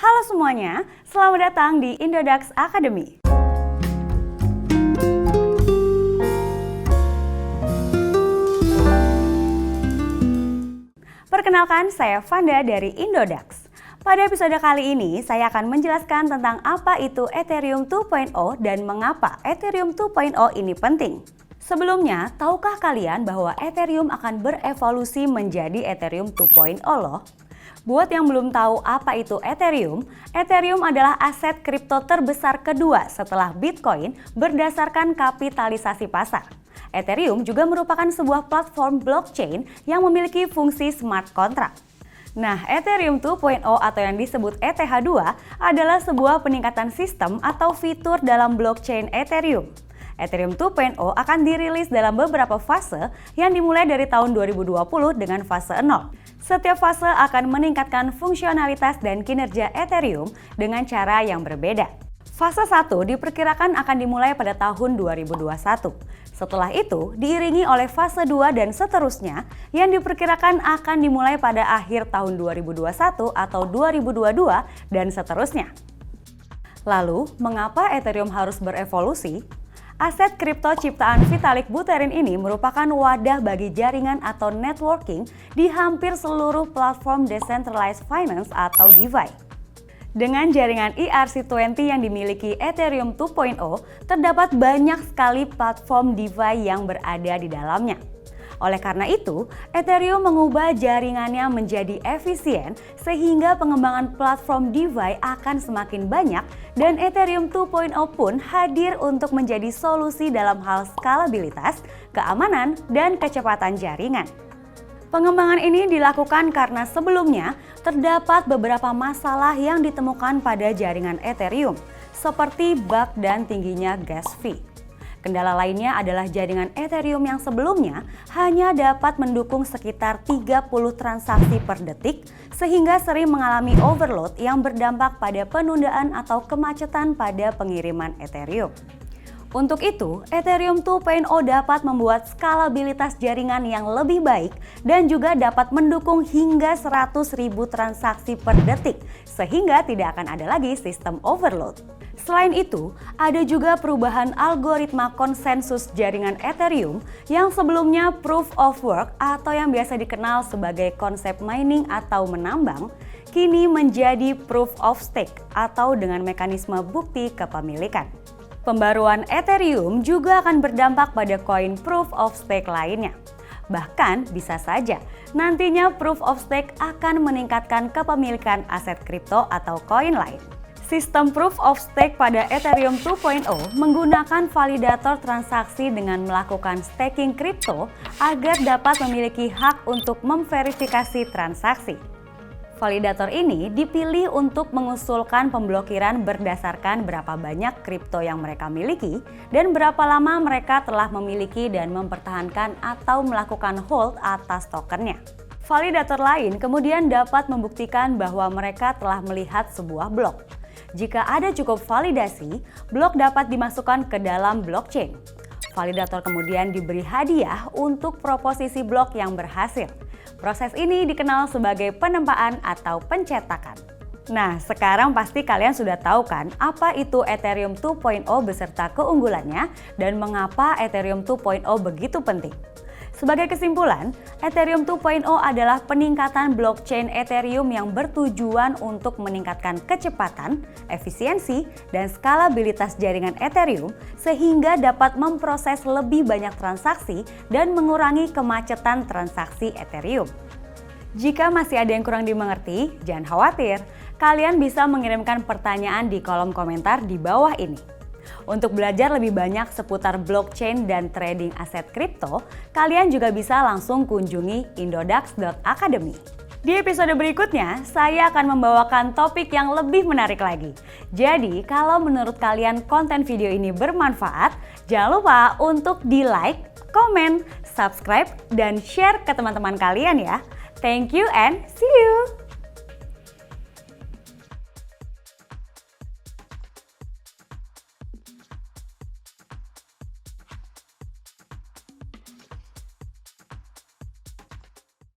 Halo semuanya, selamat datang di Indodax Academy. Perkenalkan, saya Vanda dari Indodax. Pada episode kali ini, saya akan menjelaskan tentang apa itu Ethereum 2.0 dan mengapa Ethereum 2.0 ini penting. Sebelumnya, tahukah kalian bahwa Ethereum akan berevolusi menjadi Ethereum 2.0 loh? Buat yang belum tahu apa itu Ethereum, Ethereum adalah aset kripto terbesar kedua setelah Bitcoin berdasarkan kapitalisasi pasar. Ethereum juga merupakan sebuah platform blockchain yang memiliki fungsi smart contract. Nah, Ethereum 2.0 atau yang disebut ETH2 adalah sebuah peningkatan sistem atau fitur dalam blockchain Ethereum. Ethereum 2.0 akan dirilis dalam beberapa fase yang dimulai dari tahun 2020 dengan fase 0. Setiap fase akan meningkatkan fungsionalitas dan kinerja Ethereum dengan cara yang berbeda. Fase 1 diperkirakan akan dimulai pada tahun 2021. Setelah itu diiringi oleh fase 2 dan seterusnya yang diperkirakan akan dimulai pada akhir tahun 2021 atau 2022 dan seterusnya. Lalu, mengapa Ethereum harus berevolusi? Aset kripto ciptaan Vitalik Buterin ini merupakan wadah bagi jaringan atau networking di hampir seluruh platform decentralized finance atau DeFi. Dengan jaringan ERC20 yang dimiliki Ethereum 2.0, terdapat banyak sekali platform DeFi yang berada di dalamnya. Oleh karena itu, Ethereum mengubah jaringannya menjadi efisien sehingga pengembangan platform DeFi akan semakin banyak dan Ethereum 2.0 pun hadir untuk menjadi solusi dalam hal skalabilitas, keamanan, dan kecepatan jaringan. Pengembangan ini dilakukan karena sebelumnya terdapat beberapa masalah yang ditemukan pada jaringan Ethereum, seperti bug dan tingginya gas fee. Kendala lainnya adalah jaringan Ethereum yang sebelumnya hanya dapat mendukung sekitar 30 transaksi per detik sehingga sering mengalami overload yang berdampak pada penundaan atau kemacetan pada pengiriman Ethereum. Untuk itu, Ethereum 2.0 dapat membuat skalabilitas jaringan yang lebih baik dan juga dapat mendukung hingga 100.000 transaksi per detik sehingga tidak akan ada lagi sistem overload. Selain itu, ada juga perubahan algoritma konsensus jaringan Ethereum yang sebelumnya proof of work atau yang biasa dikenal sebagai konsep mining atau menambang, kini menjadi proof of stake atau dengan mekanisme bukti kepemilikan. Pembaruan Ethereum juga akan berdampak pada koin proof of stake lainnya. Bahkan bisa saja nantinya proof of stake akan meningkatkan kepemilikan aset kripto atau koin lain. Sistem proof of stake pada Ethereum 2.0 menggunakan validator transaksi dengan melakukan staking kripto agar dapat memiliki hak untuk memverifikasi transaksi. Validator ini dipilih untuk mengusulkan pemblokiran berdasarkan berapa banyak kripto yang mereka miliki dan berapa lama mereka telah memiliki dan mempertahankan atau melakukan hold atas tokennya. Validator lain kemudian dapat membuktikan bahwa mereka telah melihat sebuah blok. Jika ada cukup validasi, blok dapat dimasukkan ke dalam blockchain. Validator kemudian diberi hadiah untuk proposisi blok yang berhasil. Proses ini dikenal sebagai penempaan atau pencetakan. Nah, sekarang pasti kalian sudah tahu kan apa itu Ethereum 2.0 beserta keunggulannya dan mengapa Ethereum 2.0 begitu penting. Sebagai kesimpulan, Ethereum 2.0 adalah peningkatan blockchain Ethereum yang bertujuan untuk meningkatkan kecepatan, efisiensi, dan skalabilitas jaringan Ethereum sehingga dapat memproses lebih banyak transaksi dan mengurangi kemacetan transaksi Ethereum. Jika masih ada yang kurang dimengerti, jangan khawatir. Kalian bisa mengirimkan pertanyaan di kolom komentar di bawah ini. Untuk belajar lebih banyak seputar blockchain dan trading aset kripto, kalian juga bisa langsung kunjungi indodax.academy. Di episode berikutnya, saya akan membawakan topik yang lebih menarik lagi. Jadi, kalau menurut kalian konten video ini bermanfaat, jangan lupa untuk di-like, komen, subscribe, dan share ke teman-teman kalian ya. Thank you and see you!